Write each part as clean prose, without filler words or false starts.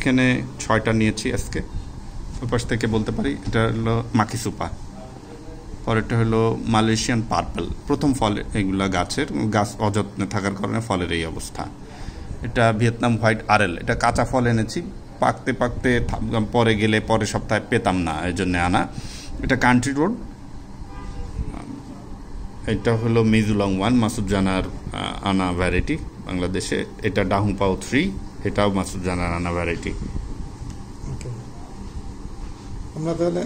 এখানে 6টা নিয়েছি আজকে। ওই পাশ থেকে বলতে পারি এটা হলো মাকিসুপা, পরেরটা হলো মালয়েশিয়ান পার্পল। প্রথম ফল এগুলা গাছের, গাছ অযত্নে থাকার কারণে ফলের এই অবস্থা। এটা ভিয়েতনাম হোয়াইট আরএল, এটা কাঁচা ফল এনেছি, পাকতে পাকতে পরে গেলে পরের সপ্তাহে পেতাম না, এই জন্য আনা। এটা কান্ট্রি রোড। এটা হলো মিজুলং 1, মাসুদ জানার আনা ভ্যারাইটি বাংলাদেশে। এটা ডাহুংপাও 3, এটাও মাসুদ জানার আনা ভ্যারাইটি। আমরা তাহলে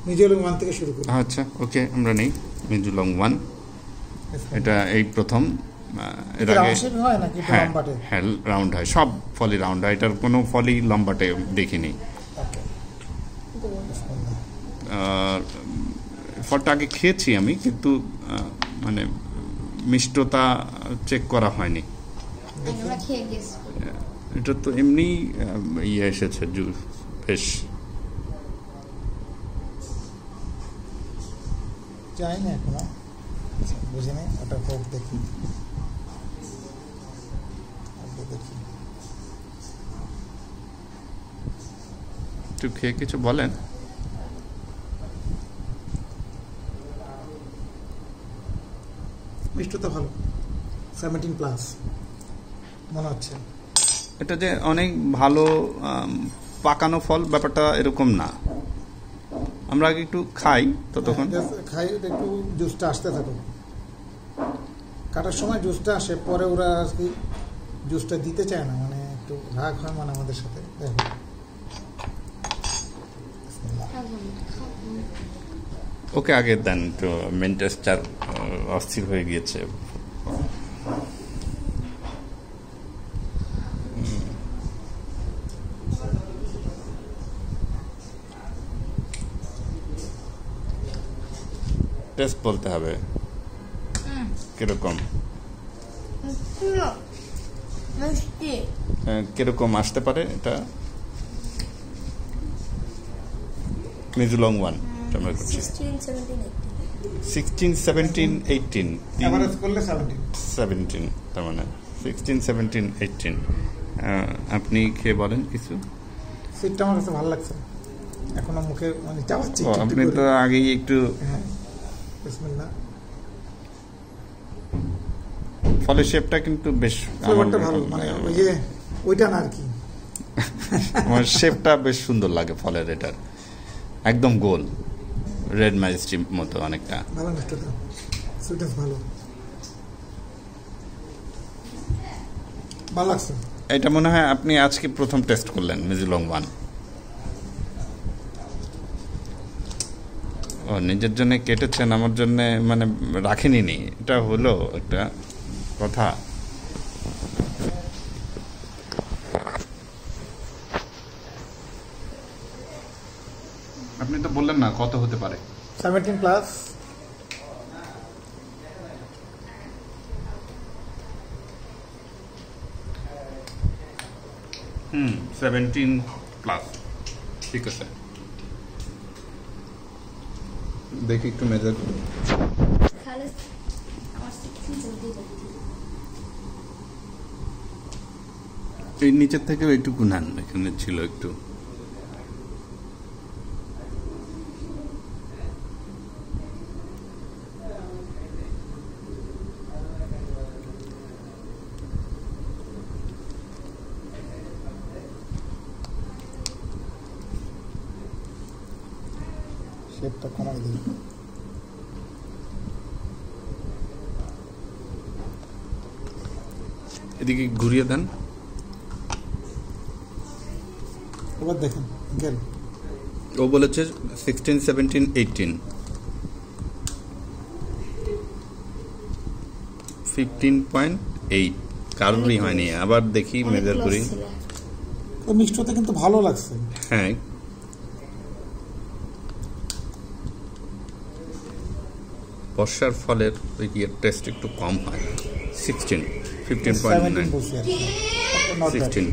মিজুলং 1 থেকে শুরু করি। আচ্ছা, ওকে, আমরা নেই মিজুলং 1। এটা এই প্রথম। এর আগে হ্যাঁ রাউন্ড হয়, সব ফলই রাউন্ড হয়, এটার কোনো ফলই লম্বাটে দেখিনি। ফলটা আগে খেয়েছি আমি, কিন্তু মানে মিষ্টতা চেক করা হয়নি। এটা তো এমনি ইয়ে এসেছে জুস, বেশ চাই না এখনো, বুঝি নাই। ওটা হোক, দেখি দেখি একটু খেয়ে কিছু বলেন। মিষ্টতা ভালো, 17+ মনে হচ্ছে। এটা যে অনেক ভালো পাকানো ফল ব্যাপারটা এরকম না। আমরা আগে একটু খাই, ততক্ষণ খাই, একটু জুসটা আসতে থাকে, কাটার সময় জুসটা আসে, পরে ওরা আর কি জুসটা দিতে চায় না, মানে একটু রাগ হয় মানে আমাদের সাথে। দেখো ওকে আগে দেন, তো মেন্টেস্টার অস্থির হয়ে গিয়েছে। টেস্ট বলতে হবে কিরকম, কিরকম আসতে পারে। এটা মিজুলং 1 আমরা করছি, 16, 17, 18 এভারেজ করলে 17, তার মানে 16, 17, 18। আপনি খেয়ে বলেন কিছু। সুইটটা আমার কাছে ভালো লাগছে, এখনো মুখে মানে চাবাচ্ছি। আপনি তো আগেই একটু। হ্যাঁ, বিসমিল্লাহ। ফলের শেপটা কিন্তু বেশ ফ্লেভারটা ভালো, মানে ওই যে ওইটা না আর কি, আমার শেপটা বেশ সুন্দর লাগে ফলের। এটার একদম গোল, রেড ম্যাজেস্টির মতো অনেকটা। ভালো মিষ্টতা, সুইটনেস ভালো, ভালো লাগছে। এটা মনে হয় আপনি আজকে প্রথম টেস্ট করলেন মিজুলং 1। ও নিজের জন্য কেটেছেন, আমার জন্য মানে রাখেনি নি, এটা হলো একটা কথা। আপনি তো বললেন না কত হতে পারে। 17+। 17+, ঠিক আছে। দেখি একটু মেজার করি। এই নিচের থেকেও একটু নেন, এখানে ছিল একটু। শেপটা কমাই দিই। এদিকে ঘুরিয়ে দেন। এবার দেখেন, গেল। ও বলেছে 16, 17, 18, 15.8। কারোরই হয়নি। আবার দেখি মেজার করি। মিষ্টতা কিন্তু ভালো লাগছে। হ্যাঁ, বর্ষার ফলের টেস্ট একটু কম হয়। 16, 15.9, 16,